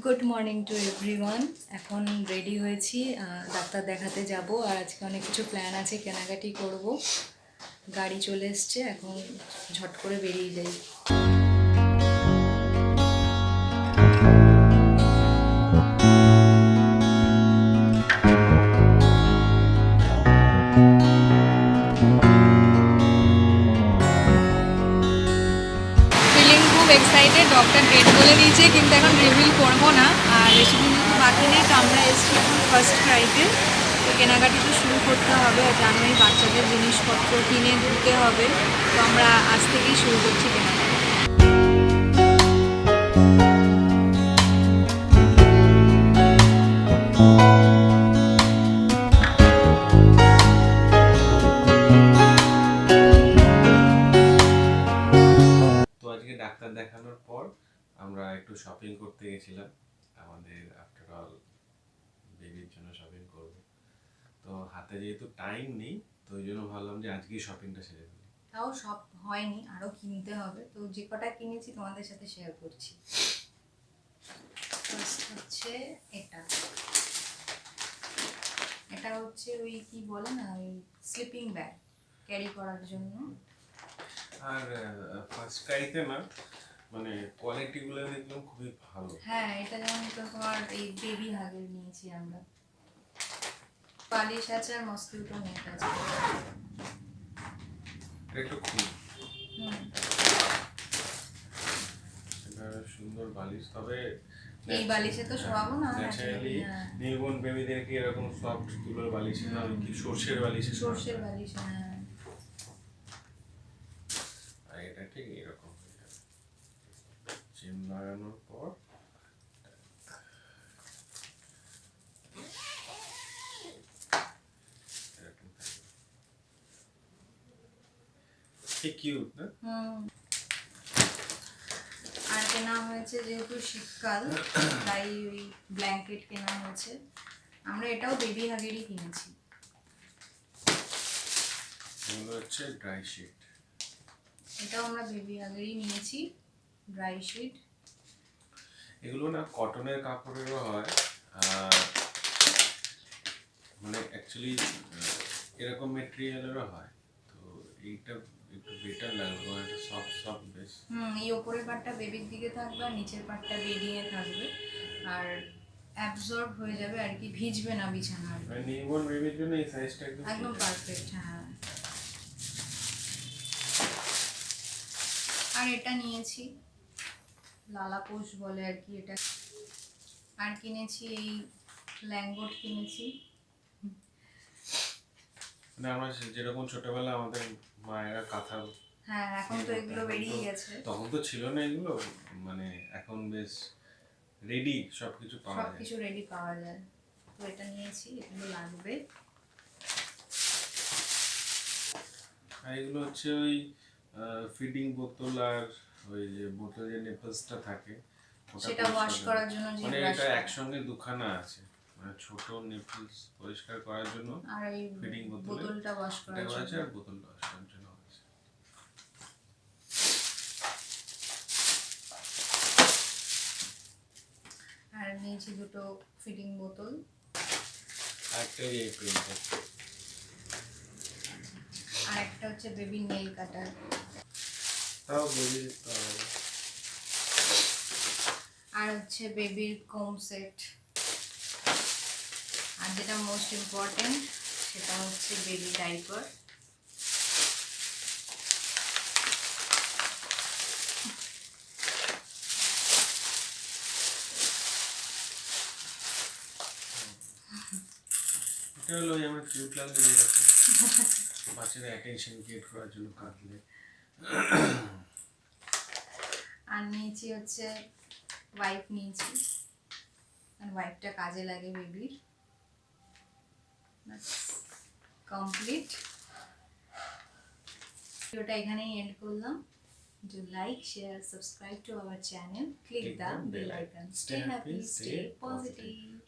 Good morning to everyone. এখন ready হয়েছি, doctor দেখাতে যাব। আর আজকে অনেক কিছু প্ল্যান আছে, কেনাকাটি করব। গাড়ি চলে এসছে, এখন ঝট করে বেরিয়ে যাই। ফিলিং খুব এক্সাইটেড। ডক্টর ডেট বলে দিয়েছে, কিন্তু এখন রিভিল করবো না। আর বেশি দিন তো বাকি নেই, তো আমরা এসেছি এখন ফার্স্ট ক্রাইতে। তো কেনাকাটি তো শুরু করতে হবে, আর জানোই বাচ্চাদের জিনিসপত্র কিনে দিতে হবে। তো আমরা আজ থেকেই শুরু করছি কেনাকাটি। তো আজকে ডাক্তার দেখানোর পর আমরা একটু শপিং করতে গেছিলাম। আমাদের আফটার অল বেবির জন্য শপিং করব, তো হাতে যেহেতু টাইম নেই, তো ওই জন্য ভাবলাম যে আজকেই শপিংটা সেরে ফেলি। তাও সব হয়নি, আরও কিনতে হবে। তো যে কটা কিনেছি তোমাদের সাথে শেয়ার করছি। ফার্স্ট হচ্ছে এটা এটা হচ্ছে ওই কি বলে না, ওই স্লিপিং ব্যাগ ক্যারি করার জন্য। আর ফার্স্ট ক্রাইতে না, মানে কোয়ালিটিগুলো দেখলাম খুবই ভালো। হ্যাঁ, এটা যেমন তোমার এই বেবি হাগের নিয়েছি আমরা। বালিশ আছে আর মসকিউটো নেট আছে। এটা একটু খুব হুম, এটা সুন্দর বালিশ, তবে এই বালিশে তো শোয়াবো না ন্যাচারালি হ্যাঁ। নিউবর্ন বেবিদেরকে এরকম সফট তুলোর বালিশ না, ওই কি সর্ষের বালিশ, সর্ষের বালিশ, হ্যাঁ। আর এটা ঠিক এরকম হয়ে যাবে চেন লাগানোর পর। এরকম থাকবে, কি কিউট না? আর কেনা হয়েছে যেহেতু শীতকাল, তাই ওই ব্ল্যাঙ্কেট কেনা হয়েছে। আমরা এটাও বেবি হাগেরই কিনেছি। এগুলো হচ্ছে ড্রাই শিট। এটাও আমরা বেবি হাগেরই নিয়েছি, ড্রাই শিট। এগুলো না কটনের কাপড়েরও হয়, আর মানে অ্যাকচুয়ালি এরকম মেটেরিয়ালেরও হয়। তো এইটা একটু বেটার লাগবে, মানে এটা সফট সফট বেশ। এই ওপরের পার্টটা বেবির দিকে থাকবে আর নিচের পার্টটা বেরিয়ে থাকবে, আর অ্যাবজর্ব হয়ে যাবে আর কি, ভিজবে না বিছানার। মানে নিউবর্ন বেবির জন্য এই সাইজটা একদম পারফেক্ট। হ্যাঁ, আর এটা নিয়েছি, লালাপোষ বলে আর কি এটা। আর কিনেছি এই ল্যাঙ্গট কিনেছি। মানে আমরা যেরকম ছোটবেলা আমাদের মায়েরা কাঁথা, হ্যাঁ, এখন তো এগুলো বেরিয়ে গেছে। তখন তো ছিল না এগুলো, মানে এখন বেশ রেডি সবকিছু পাওয়া যায়। সবকিছু রেডি পাওয়া যায়। তো এটা নিয়েছি, এগুলো লাগবে। আর এগুলো হচ্ছে ওই ফিডিং বোতল, আর ওই যে বোতলে নেপলসটা থাকে সেটা ওয়াশ করার জন্য, যে মানে এটা একসঙ্গে দুখানা আছে, মানে ছোট নেপলস পরিষ্কার করার জন্য আর এই ফিডিং বোতলটা ওয়াশ করার জন্য আছে, আর বোতলটা ওয়াশ করার জন্য আছে। আর নিয়েছি দুটো ফিডিং বোতল। একটা এই প্রিন্টার, আর একটা হচ্ছে বেবি নেল কাটার। তাও বেবি। আর হচ্ছে বেবির কোম সেট। আর যেটা মোস্ট ইম্পর্টেন্ট, সেটা হচ্ছে বেবি ডাইপার। এটা হলো আমার কিউট লাগবে এরকম বাচ্চাদের অ্যাটেনশন গেট করার জন্য কাঁদলে। আর নিয়েছি হচ্ছে ওয়াইপ নিয়েছি, আর ওয়াইপটা কাজে লাগে বেবির। কমপ্লিট। ভিডিওটা এখানেই এন্ড করলাম। Do like, share, subscribe to our channel, click the bell icon. Stay happy, stay positive.